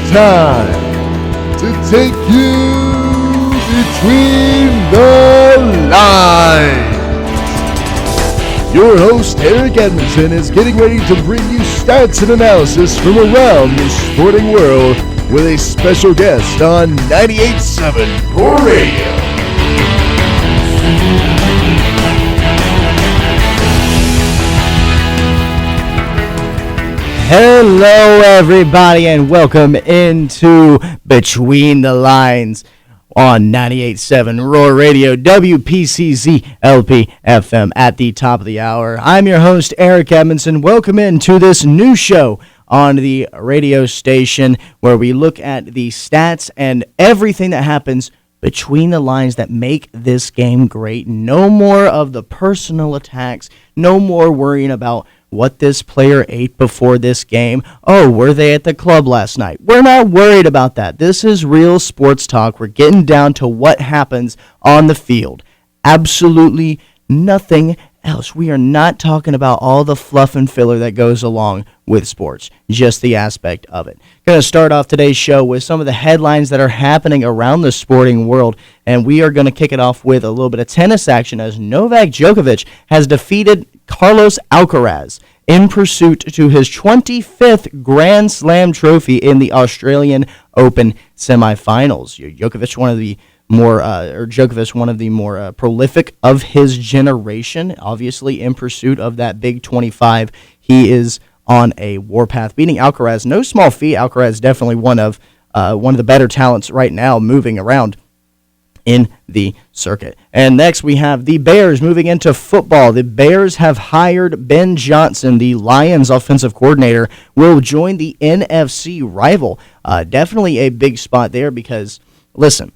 time to take you between the lines. Your host, Eric Edmondson, is getting ready to bring you stats and analysis from around the sporting world with a special guest on 98.7 Roar Radio. Hello, everybody, and welcome into Between the Lines on 98.7 Roar Radio, WPCZ LP FM at the top of the hour. I'm your host, Eric Edmondson. Welcome into this new show on the radio station where we look at the stats and everything that happens between the lines that make this game great. No more of the personal attacks. No more worrying about what this player ate before this game. Oh, were they at the club last night? We're not worried about that. This is real sports talk. We're getting down to what happens on the field. Absolutely nothing else. We are not talking about all the fluff and filler that goes along with sports, just the aspect of it. Going to start off today's show with some of the headlines that are happening around the sporting world, and we are going to kick it off with a little bit of tennis action as Novak Djokovic has defeated Carlos Alcaraz in pursuit to his 25th Grand Slam trophy in the Australian Open semifinals. Djokovic, one of the more prolific of his generation, obviously in pursuit of that big 25. He is on a warpath, beating Alcaraz. No small feat. Alcaraz definitely one of the better talents right now moving around in the circuit. And next we have the Bears moving into football. The Bears have hired Ben Johnson, the Lions offensive coordinator, will join the NFC rival. Definitely a big spot there because, listen,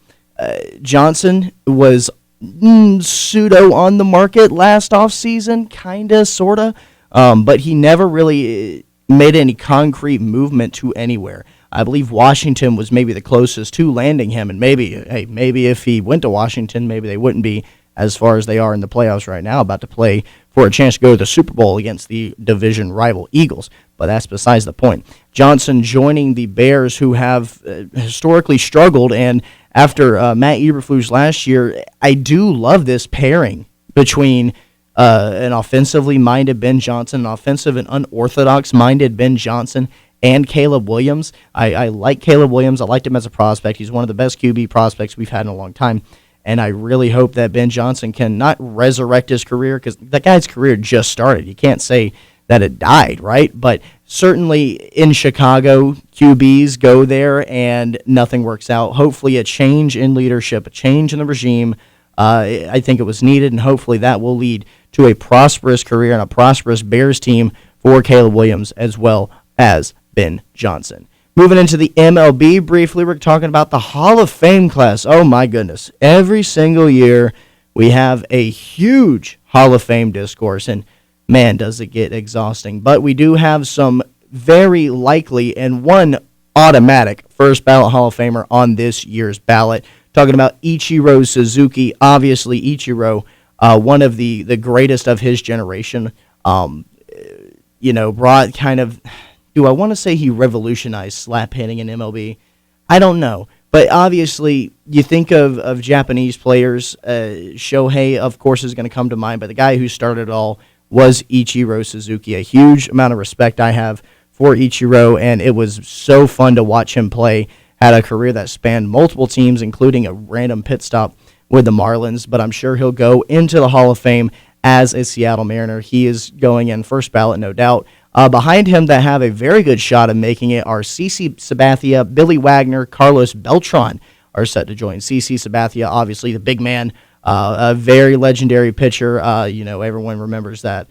Johnson was pseudo on the market last offseason, kind of, sort of, but he never really made any concrete movement to anywhere. I believe Washington was maybe the closest to landing him, and maybe if he went to Washington, maybe they wouldn't be as far as they are in the playoffs right now, about to play for a chance to go to the Super Bowl against the division rival Eagles. But that's besides the point. Johnson joining the Bears, who have historically struggled, and after Matt Eberflus last year, I do love this pairing between an offensively minded Ben Johnson, an offensive and unorthodox minded Ben Johnson, and Caleb Williams. I like Caleb Williams. I liked him as a prospect. He's one of the best QB prospects we've had in a long time. And I really hope that Ben Johnson can not resurrect his career, because that guy's career just started. You can't say that it died, right? But certainly in Chicago, QBs go there and nothing works out. Hopefully a change in leadership, a change in the regime, I think it was needed, and hopefully that will lead to a prosperous career and a prosperous Bears team for Caleb Williams as well as Ben Johnson. Moving into the MLB briefly, we're talking about the Hall of Fame class. Oh my goodness. Every single year we have a huge Hall of Fame discourse, and man, does it get exhausting. But we do have some very likely and one automatic first ballot Hall of Famer on this year's ballot. Talking about Ichiro Suzuki. Obviously, Ichiro, one of the greatest of his generation, brought kind of... Do I want to say he revolutionized slap hitting in MLB? I don't know. But obviously, you think of Japanese players, Shohei, of course, is going to come to mind. But the guy who started it all was Ichiro Suzuki. A huge amount of respect I have for Ichiro, and it was so fun to watch him play. Had a career that spanned multiple teams, including a random pit stop with the Marlins. But I'm sure he'll go into the Hall of Fame as a Seattle Mariner. He is going in first ballot, no doubt. Behind him that have a very good shot of making it are CC Sabathia, Billy Wagner, Carlos Beltran are set to join. CC Sabathia, obviously the big man, a very legendary pitcher. Everyone remembers that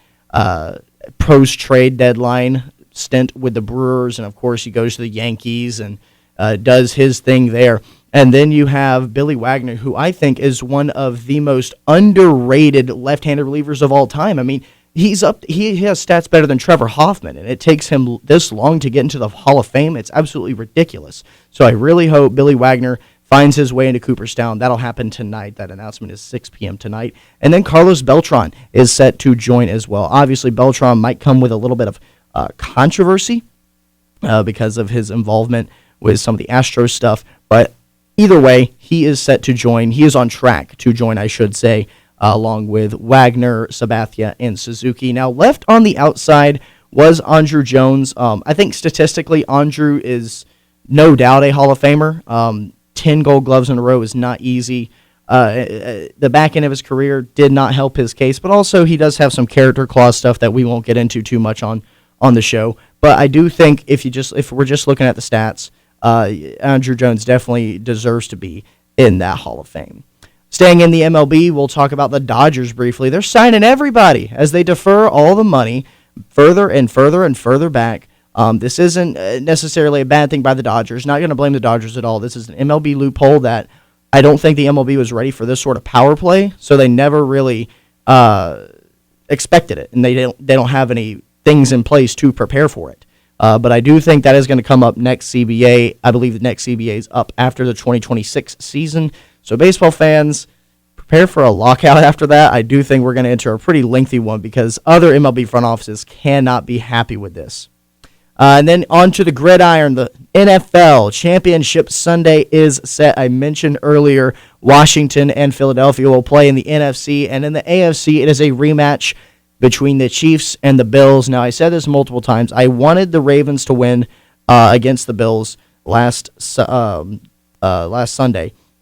post-trade deadline stint with the Brewers, and of course he goes to the Yankees and does his thing there. And then you have Billy Wagner, who I think is one of the most underrated left-handed relievers of all time. I mean, he has stats better than Trevor Hoffman, and it takes him this long to get into the Hall of Fame. It's absolutely ridiculous. So I really hope Billy Wagner finds his way into Cooperstown. That'll happen tonight. That announcement is 6 p.m. tonight. And then Carlos Beltran is set to join as well. Obviously, Beltran might come with a little bit of controversy because of his involvement with some of the Astros stuff. But either way, he is set to join. He is on track to join, I should say, along with Wagner, Sabathia, and Suzuki. Now, left on the outside was Andrew Jones. I think statistically, Andrew is no doubt a Hall of Famer. 10 Gold Gloves in a row is not easy. The back end of his career did not help his case, but also he does have some character clause stuff that we won't get into too much on the show. But I do think if we're just looking at the stats, Andrew Jones definitely deserves to be in that Hall of Fame. Staying in the MLB, we'll talk about the Dodgers briefly. They're signing everybody as they defer all the money further and further and further back. This isn't necessarily a bad thing by the Dodgers. Not going to blame the Dodgers at all. This is an MLB loophole that I don't think the MLB was ready for this sort of power play, so they never really expected it, and they don't have any things in place to prepare for it. But I do think that is going to come up next CBA. I believe the next CBA is up after the 2026 season. So baseball fans, prepare for a lockout after that. I do think we're going to enter a pretty lengthy one because other MLB front offices cannot be happy with this. And then on to the gridiron, the NFL Championship Sunday is set. I mentioned earlier Washington and Philadelphia will play in the NFC, and in the AFC it is a rematch between the Chiefs and the Bills. Now, I said this multiple times. I wanted the Ravens to win against the Bills last Sunday,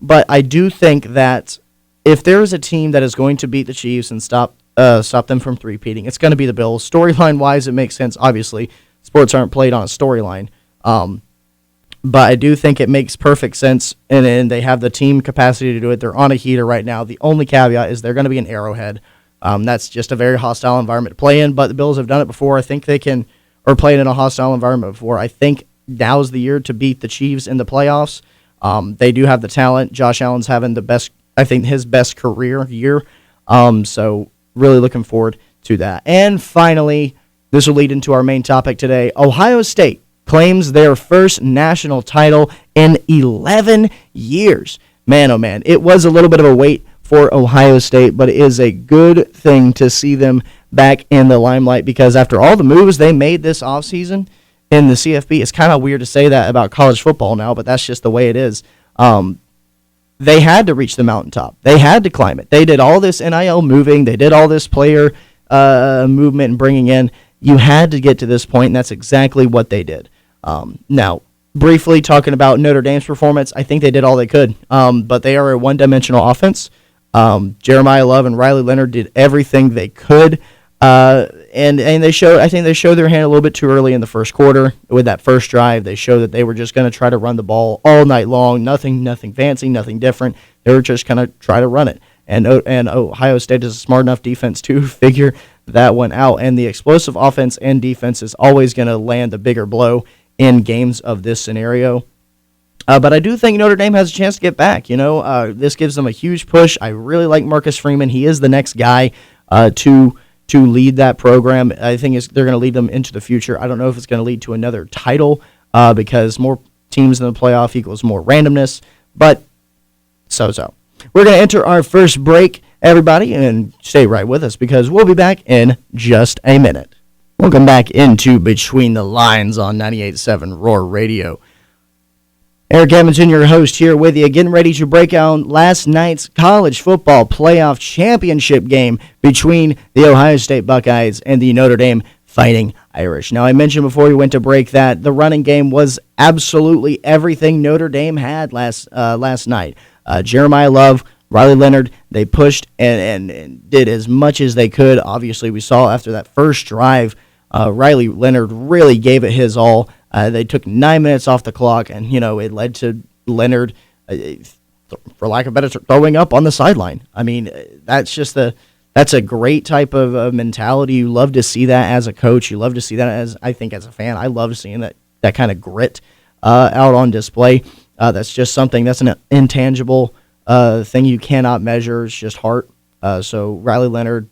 but I do think that if there is a team that is going to beat the Chiefs and stop them from three-peating, it's going to be the Bills. Storyline-wise, it makes sense, obviously. Sports aren't played on a storyline. But I do think it makes perfect sense, and they have the team capacity to do it. They're on a heater right now. The only caveat is they're going to be in Arrowhead. That's just a very hostile environment to play in, but the Bills have done it before. I think they can, or played in a hostile environment before. I think now's the year to beat the Chiefs in the playoffs. They do have the talent. Josh Allen's having the best, I think, his best career year. So really looking forward to that. And finally, this will lead into our main topic today. Ohio State claims their first national title in 11 years. Man, oh man, it was a little bit of a wait for Ohio State, but it is a good thing to see them back in the limelight because after all the moves they made this offseason in the CFB, it's kind of weird to say that about college football now, but that's just the way it is. They had to reach the mountaintop. They had to climb it. They did all this NIL moving. They did all this player movement and bringing in. You had to get to this point, and that's exactly what they did. Now, briefly talking about Notre Dame's performance, I think they did all they could, but they are a one-dimensional offense. Jeremiah Love and Riley Leonard did everything they could, and they showed. I think they showed their hand a little bit too early in the first quarter with that first drive. They showed that they were just going to try to run the ball all night long. Nothing fancy, nothing different. They were just going to try to run it. And Ohio State is a smart enough defense to figure that one out. And the explosive offense and defense is always going to land the bigger blow in games of this scenario. But I do think Notre Dame has a chance to get back. This gives them a huge push. I really like Marcus Freeman. He is the next guy to lead that program. I think they're going to lead them into the future. I don't know if it's going to lead to another title because more teams in the playoff equals more randomness, but so. We're going to enter our first break, everybody, and stay right with us because we'll be back in just a minute. Welcome back into Between the Lines on 98.7 Roar Radio. Eric Edmondson, your host, here with you, getting ready to break down last night's college football playoff championship game between the Ohio State Buckeyes and the Notre Dame Fighting Irish. Now, I mentioned before we went to break that the running game was absolutely everything Notre Dame had last night. Jeremiah Love, Riley Leonard, they pushed and did as much as they could. Obviously, we saw after that first drive, Riley Leonard really gave it his all. They took 9 minutes off the clock, and it led to Leonard, for lack of better term, throwing up on the sideline. I mean, that's a great type of mentality. You love to see that as a coach. You love to see that as a fan. I love seeing that kind of grit out on display. That's just something that's an intangible thing you cannot measure. It's just heart. So Riley Leonard,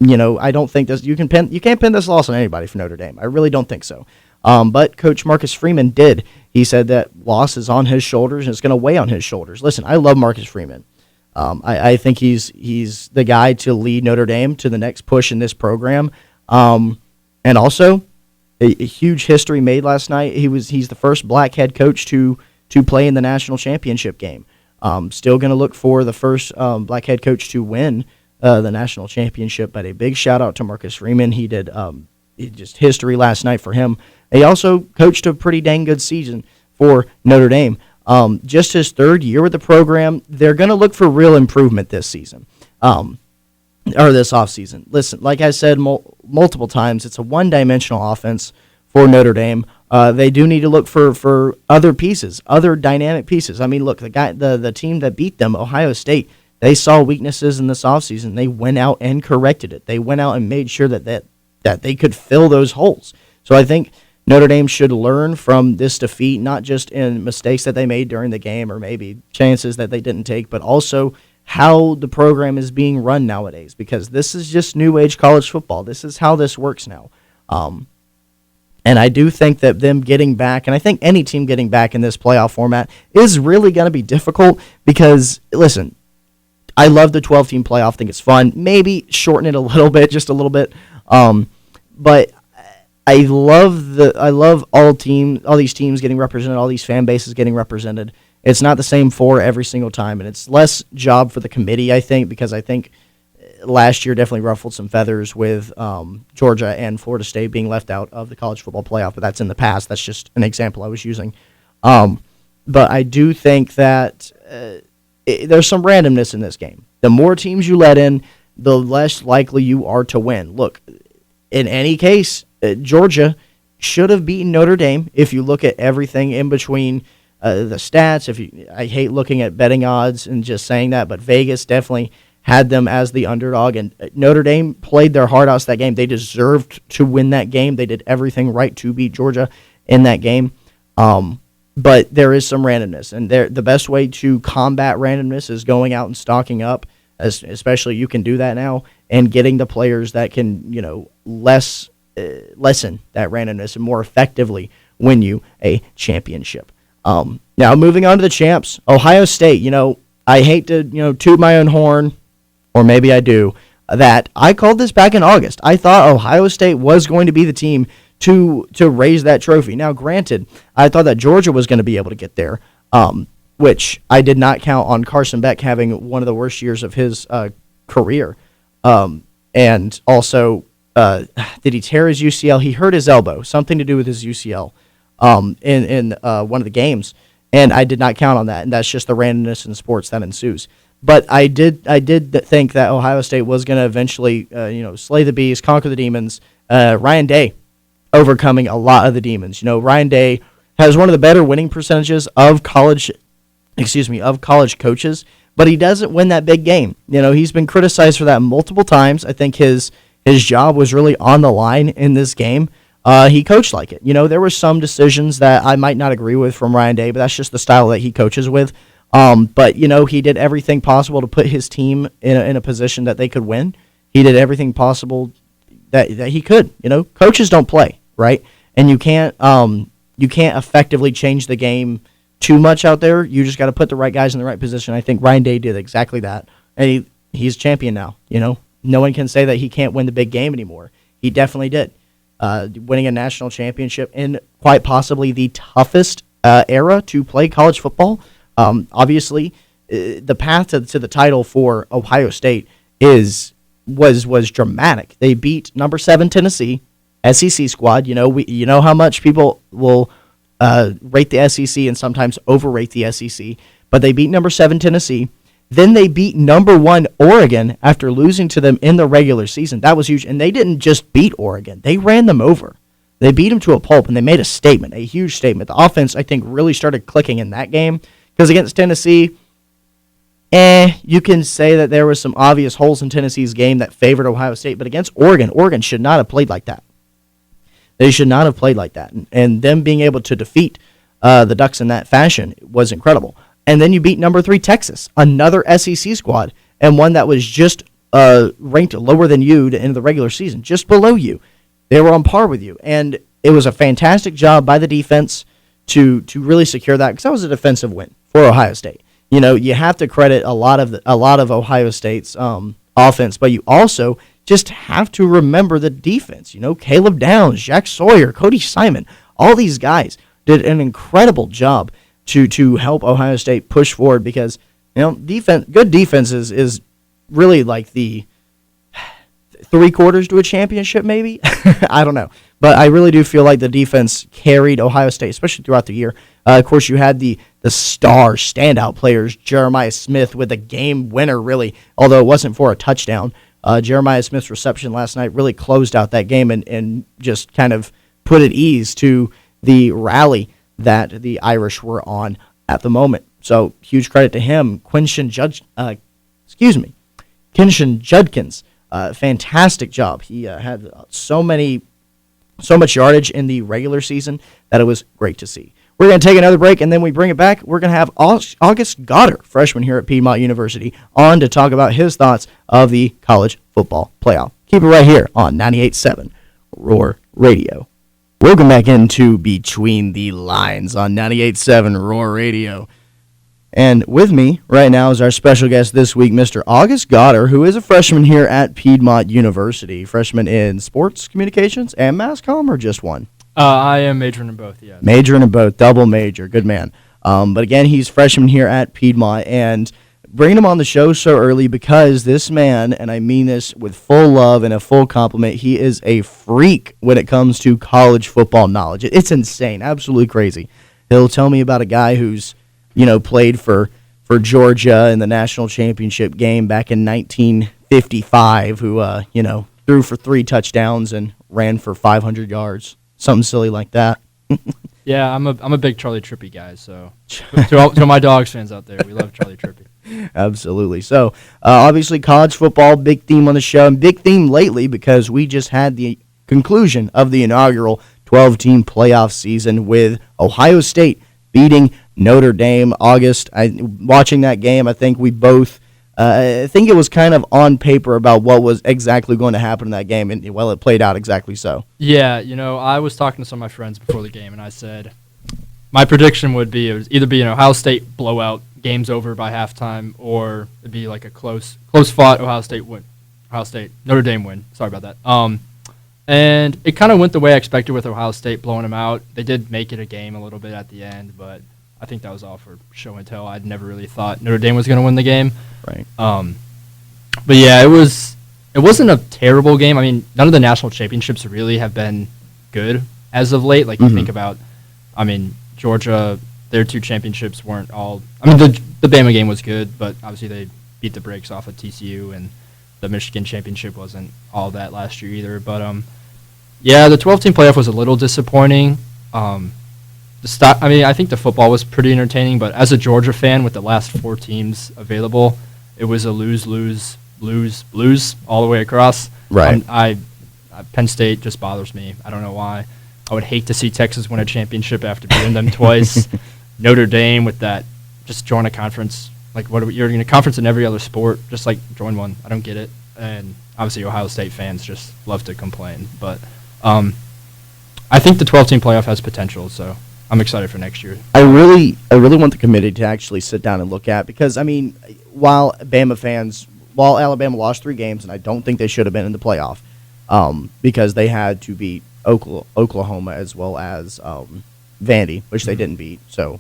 I don't think you can't pin this loss on anybody for Notre Dame. I really don't think so. But Coach Marcus Freeman did. He said that loss is on his shoulders and it's going to weigh on his shoulders. Listen, I love Marcus Freeman. I think he's the guy to lead Notre Dame to the next push in this program. And also, a huge history made last night. He's the first black head coach to play in the national championship game. Still going to look for the first black head coach to win the national championship. But a big shout out to Marcus Freeman. He did just history last night for him. He also coached a pretty dang good season for Notre Dame. Just his third year with the program, they're going to look for real improvement this season, or this offseason. Listen, like I said multiple times, it's a one-dimensional offense for Notre Dame. They do need to look for other pieces, other dynamic pieces. I mean, look, the team that beat them, Ohio State, they saw weaknesses in this offseason. They went out and corrected it. They went out and made sure that they could fill those holes. So I think Notre Dame should learn from this defeat, not just in mistakes that they made during the game or maybe chances that they didn't take, but also how the program is being run nowadays, because this is just new age college football. This is how this works now. And I do think that them getting back, and I think any team getting back in this playoff format is really going to be difficult because, listen, I love the 12-team playoff. I think it's fun. Maybe shorten it a little bit, just a little bit. But I love all these teams getting represented, all these fan bases getting represented. It's not the same for every single time, and it's less job for the committee, I think, because I think last year definitely ruffled some feathers with Georgia and Florida State being left out of the college football playoff, but that's in the past. That's just an example I was using. But I do think that there's some randomness in this game. The more teams you let in, the less likely you are to win. Look, in any case, Georgia should have beaten Notre Dame if you look at everything in between the stats. I hate looking at betting odds and just saying that, but Vegas definitely had them as the underdog, and Notre Dame played their heart out that game. They deserved to win that game. They did everything right to beat Georgia in that game. But there is some randomness, and the best way to combat randomness is going out and stocking up, especially you can do that now, and getting the players that can, lessen that randomness and more effectively win you a championship. Now, moving on to the champs, Ohio State. I hate to, toot my own horn, or maybe I do, that I called this back in August. I thought Ohio State was going to be the team to raise that trophy. Now, granted, I thought that Georgia was going to be able to get there, which I did not count on Carson Beck having one of the worst years of his career. And also, did he tear his UCL? He hurt his elbow, something to do with his UCL in one of the games. And I did not count on that, and that's just the randomness in sports that ensues. But I did think that Ohio State was going to eventually, slay the beast, conquer the demons. Ryan Day overcoming a lot of the demons. Ryan Day has one of the better winning percentages of college coaches, but he doesn't win that big game. He's been criticized for that multiple times. I think his job was really on the line in this game. He coached like it. There were some decisions that I might not agree with from Ryan Day, but that's just the style that he coaches with. But he did everything possible to put his team in a position that they could win. He did everything possible that he could. Coaches don't play, right? And you can't effectively change the game too much out there. You just got to put the right guys in the right position. I think Ryan Day did exactly that, and he's champion now. No one can say that he can't win the big game anymore. He definitely did. Winning a national championship in quite possibly the toughest era to play college football. Obviously, the path to the title for Ohio State was dramatic. They beat number 7 Tennessee, SEC squad. You know how much people will rate the SEC and sometimes overrate the SEC, but they beat number 7 Tennessee. Then they beat number 1 Oregon after losing to them in the regular season. That was huge. And they didn't just beat Oregon. They ran them over. They beat them to a pulp, and they made a statement, a huge statement. The offense, I think, really started clicking in that game. Because against Tennessee, you can say that there were some obvious holes in Tennessee's game that favored Ohio State. But against Oregon should not have played like that. They should not have played like that. And them being able to defeat the Ducks in that fashion was incredible. And then you beat number 3 Texas, another SEC squad, and one that was just ranked lower than you in the regular season, just below you. They were on par with you. And it was a fantastic job by the defense to really secure that, because that was a defensive win for Ohio State. You have to credit a lot of Ohio State's offense, but you also just have to remember the defense. Caleb Downs, Jack Sawyer, Cody Simon, all these guys did an incredible job to help Ohio State push forward because, good defense is really like the 3/4 to a championship, maybe. I don't know. But I really do feel like the defense carried Ohio State, especially throughout the year. Of course, you had the star standout players, Jeremiah Smith with a game winner, really, although it wasn't for a touchdown. Jeremiah Smith's reception last night really closed out that game and just kind of put at ease to the rally that the Irish were on at the moment. So huge credit to him. Kenshin Judkins, fantastic job. He had so much yardage in the regular season that it was great to see. We're going to take another break, and then we bring it back. We're going to have August Goddard, freshman here at Piedmont University, on to talk about his thoughts of the college football playoff. Keep it right here on 98.7 Roar Radio. Welcome back into Between the Lines on 98.7 Roar Radio. And with me right now is our special guest this week, Mr. August Goddard, who is a freshman here at Piedmont University. Freshman in sports communications and mass comm, or just one? I am majoring in both, yeah. Majoring in both, double major, good man. But again, he's freshman here at Piedmont, and bringing him on the show so early because this man, and I mean this with full love and a full compliment, he is a freak when it comes to college football knowledge. It's insane, absolutely crazy. He'll tell me about a guy who's, played for Georgia in the national championship game back in 1955, who, threw for 3 touchdowns and ran for 500 yards. Something silly like that. Yeah, I'm a big Charlie Trippy guy, so to all my Dogs fans out there, we love Charlie Trippy. Absolutely. So, obviously, college football, big theme on the show, and big theme lately because we just had the conclusion of the inaugural 12-team playoff season with Ohio State beating Notre Dame. Watching that game, I think we both I think it was kind of on paper about what was exactly going to happen in that game, and it played out exactly so. Yeah, I was talking to some of my friends before the game, and I said my prediction would be it would either be an Ohio State blowout, game's over by halftime, or it'd be like a close fought Notre Dame win. Sorry about that. And it kind of went the way I expected with Ohio State blowing them out. They did make it a game a little bit at the end, but I think that was all for show and tell. I'd never really thought Notre Dame was going to win the game. Right. But yeah, it wasn't a terrible game. I mean, none of the national championships really have been good as of late. Like you think about, Georgia, their 2 championships weren't all. The Bama game was good, but obviously they beat the brakes off of TCU, and the Michigan championship wasn't all that last year either. But yeah, the 12-team playoff was a little disappointing. I think the football was pretty entertaining, but as a Georgia fan with the last 4 teams available, it was a lose all the way across. Right. Penn State just bothers me. I don't know why. I would hate to see Texas win a championship after beating them twice. Notre Dame with that, just join a conference. Like, you're in a conference in every other sport. Just like join one. I don't get it. And obviously, Ohio State fans just love to complain. But I think the 12-team playoff has potential. So I'm excited for next year. I really want the committee to actually sit down and look at, because while Alabama lost 3 games, and I don't think they should have been in the playoff, because they had to beat Oklahoma as well as Vandy, which they didn't beat. So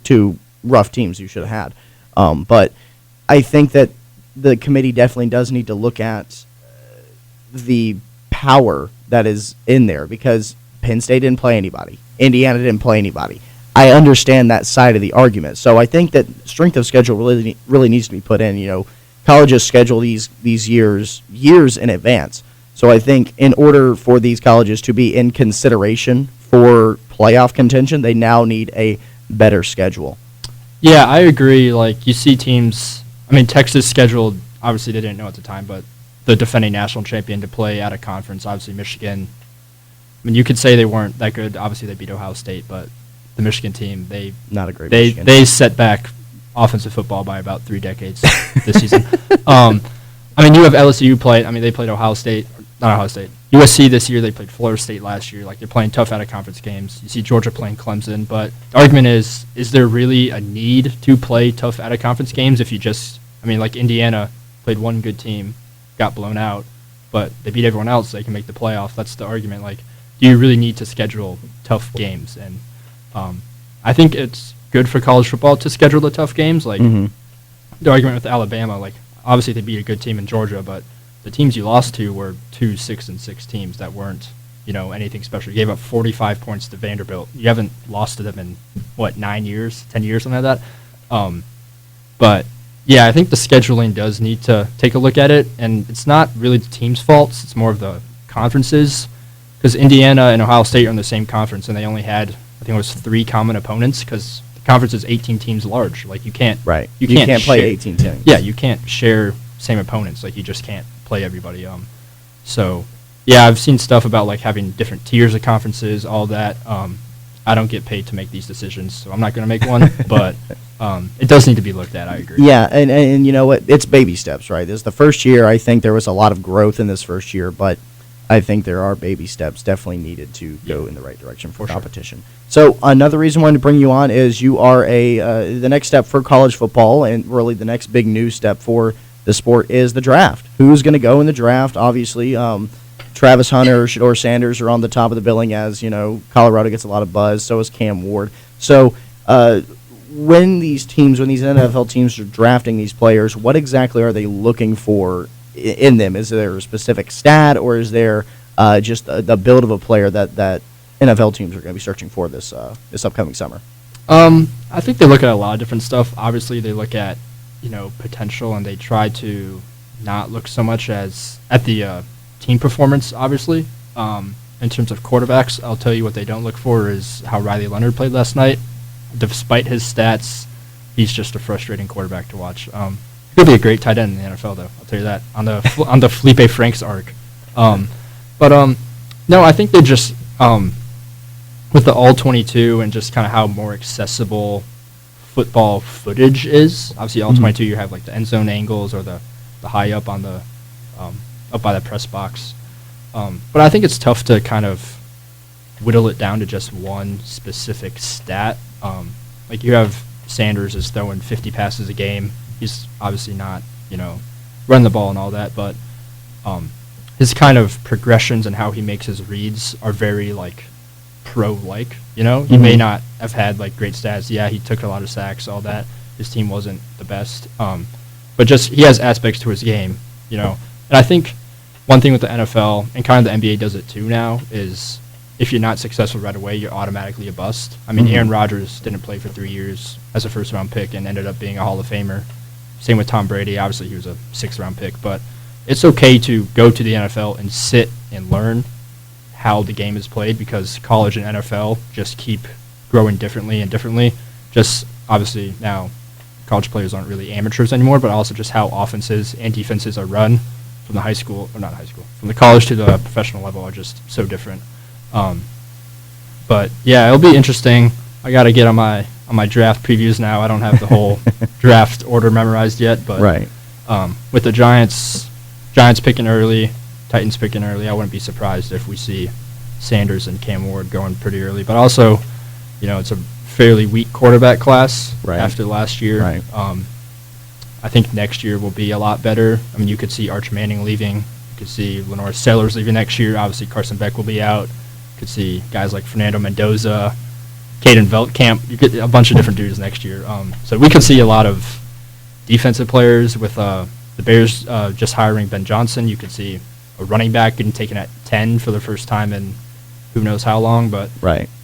2 rough teams you should have had. But I think that the committee definitely does need to look at the power that is in there, because Penn State didn't play anybody. Indiana didn't play anybody. I understand that side of the argument. So I think that strength of schedule really needs to be put in. Colleges schedule these years in advance. So I think in order for these colleges to be in consideration for playoff contention, they now need a better schedule. Yeah, I agree. Like, you see teams, Texas scheduled, obviously they didn't know at the time, but the defending national champion to play at a conference. Obviously Michigan, you could say they weren't that good. Obviously they beat Ohio State, but the Michigan team, they set back offensive football by about 3 decades this season. You have LSU play. They played USC this year. They played Florida State last year. Like, they're playing tough out-of-conference games. You see Georgia playing Clemson. But the argument is there really a need to play tough out-of-conference games if you just – like Indiana played one good team, got blown out. but they beat everyone else. They can make the playoff. That's the argument. Like, do you really need to schedule tough games? And I think it's good for college football to schedule the tough games. Like the argument with Alabama, like obviously they beat a good team in Georgia, but the teams you lost to were 2 6-6 teams that weren't, anything special. You gave up 45 points to Vanderbilt. You haven't lost to them in, 9 years, 10 years, something like that. But, yeah, I think the scheduling does need to take a look at it, and it's not really the team's faults. It's more of the conferences, because Indiana and Ohio State are in the same conference, and they only had, I think it was 3 common opponents, because the conference is 18 teams large. Like, you can't Right. You can't play 18 teams. Yeah, you can't share same opponents. Like, you just can't play everybody. So, yeah, I've seen stuff about, like, having different tiers of conferences, all that. I don't get paid to make these decisions, so I'm not going to make one, but it does need to be looked at, I agree. Yeah, and you know what? It's baby steps, right? This is the first year. I think there was a lot of growth in this first year, but I think there are baby steps definitely needed to go in the right direction for competition. Sure. So another reason I wanted to bring you on is you are the next step for college football, and really the next big news step for the sport is the draft. Who's going to go in the draft? Obviously, Travis Hunter or Shedeur Sanders are on the top of the billing, as Colorado gets a lot of buzz. So is Cam Ward. So when these NFL teams are drafting these players, what exactly are they looking for in them? Is there a specific stat, or is there just the build of a player that NFL teams are going to be searching for this upcoming summer? I think they look at a lot of different stuff. Obviously, they look at potential, and they try to not look so much as at the team performance. Obviously, in terms of quarterbacks, I'll tell you what they don't look for is how Riley Leonard played last night. Despite his stats, he's just a frustrating quarterback to watch. He'll be a great tight end in the NFL, though. I'll tell you that on the Felipe Franks arc. No, I think they just with the All-22 and just kind of how more accessible football footage is. Obviously, All-22 you have like the end zone angles or the high up on the up by the press box. But I think it's tough to kind of whittle it down to just one specific stat. Like you have Sanders is throwing 50 passes a game. He's obviously not, running the ball and all that, but his kind of progressions and how he makes his reads are very, like, pro-like, He may not have had, like, great stats. Yeah, he took a lot of sacks, all that. His team wasn't the best. But just he has aspects to his game, And I think one thing with the NFL, and kind of the NBA does it too now, is if you're not successful right away, you're automatically a bust. I mean, Aaron Rodgers didn't play for 3 years as a first-round pick and ended up being a Hall of Famer. Same with Tom Brady. Obviously, he was a 6th-round pick. But it's okay to go to the NFL and sit and learn how the game is played, because college and NFL just keep growing differently and differently. Just obviously now college players aren't really amateurs anymore, but also just how offenses and defenses are run from the from the college to the professional level are just so different. But yeah, it'll be interesting. I got to get on my draft previews now. I don't have the whole draft order memorized yet, but right. With the Giants picking early, Titans picking early, I wouldn't be surprised if we see Sanders and Cam Ward going pretty early. But also, it's a fairly weak quarterback class after last year. Right. I think next year will be a lot better. I mean, you could see Arch Manning leaving. You could see Lenore Sellers leaving next year. Obviously, Carson Beck will be out. You could see guys like Fernando Mendoza, Caden Veltkamp. You get a bunch of different dudes next year. So we could see a lot of defensive players with the Bears just hiring Ben Johnson. You could see a running back getting taken at 10 for the first time in who knows how long. But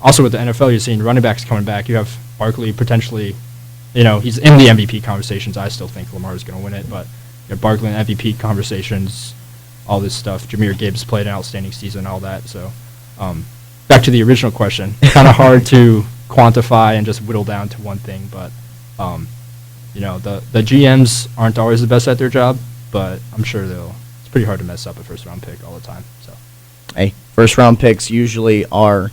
also with the NFL, you're seeing running backs coming back. You have Barkley potentially. He's in the MVP conversations. I still think Lamar is going to win it, but Barkley in MVP conversations, all this stuff. Jahmyr Gibbs played an outstanding season, all that. So back to the original question, kind of hard to quantify and just whittle down to one thing, but the GMs aren't always the best at their job, but I'm sure it's pretty hard to mess up a first-round pick all the time. So, hey, first-round picks usually are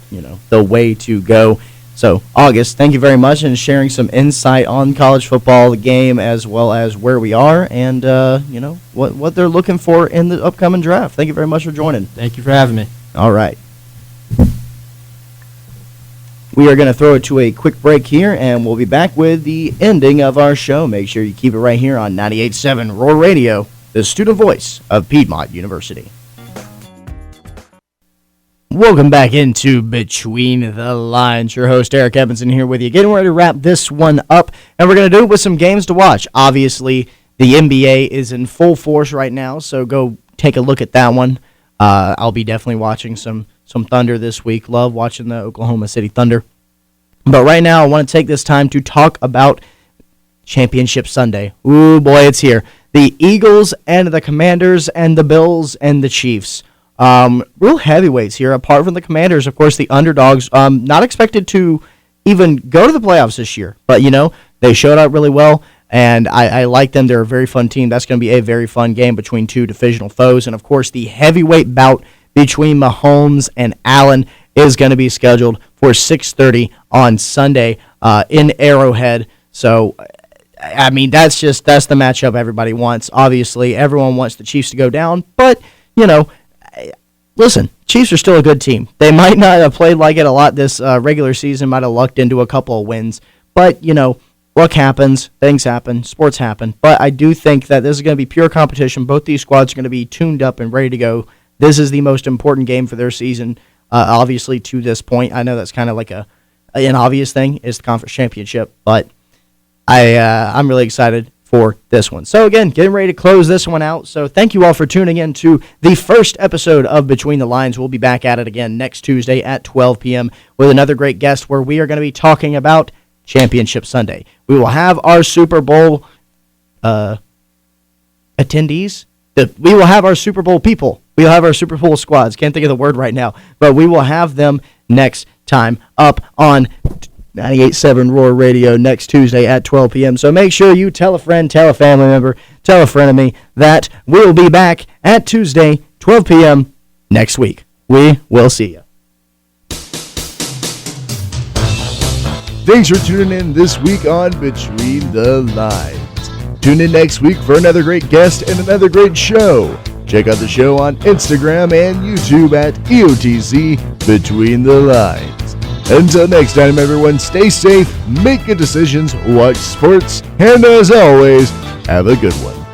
the way to go. So, August, thank you very much and sharing some insight on college football, the game, as well as where we are and, what they're looking for in the upcoming draft. Thank you very much for joining. Thank you for having me. All right. We are going to throw it to a quick break here, and we'll be back with the ending of our show. Make sure you keep it right here on 98.7 Roar Radio, the student voice of Piedmont University. Welcome back into Between the Lines. Your host, Eric Evanson, here with you. Getting ready to wrap this one up, and we're going to do it with some games to watch. Obviously, the NBA is in full force right now, so go take a look at that one. I'll be definitely watching some Thunder this week. Love watching the Oklahoma City Thunder. But right now, I want to take this time to talk about Championship Sunday. Ooh, boy, it's here. The Eagles and the Commanders and the Bills and the Chiefs. Real heavyweights here. Apart from the Commanders, of course, the underdogs. Not expected to even go to the playoffs this year. But, they showed up really well, and I like them. They're a very fun team. That's going to be a very fun game between two divisional foes. And, of course, the heavyweight bout between Mahomes and Allen is going to be scheduled for 6:30 on Sunday in Arrowhead. So, I mean, that's the matchup everybody wants. Obviously, everyone wants the Chiefs to go down, but, listen, Chiefs are still a good team. They might not have played like it a lot this regular season, might have lucked into a couple of wins, but, luck happens, things happen, sports happen. But I do think that this is going to be pure competition. Both these squads are going to be tuned up and ready to go. This is the most important game for their season, obviously, to this point. I know that's kind of like an obvious thing, is the conference championship, but I'm really excited for this one. So again, getting ready to close this one out. So thank you all for tuning in to the first episode of Between the Lines. We'll be back at it again next Tuesday at 12 p.m. with another great guest where we are going to be talking about Championship Sunday. We will have our Super Bowl attendees. We will have our Super Bowl people. We will have our Super Bowl squads. Can't think of the word right now. But we will have them next time up on 98.7 Roar Radio next Tuesday at 12 p.m. So make sure you tell a friend, tell a family member, tell a friend of me that we'll be back at Tuesday, 12 p.m. next week. We will see you. Thanks for tuning in this week on Between the Lines. Tune in next week for another great guest and another great show. Check out the show on Instagram and YouTube at EOTC Between the Lines. Until next time, everyone, stay safe, make good decisions, watch sports, and as always, have a good one.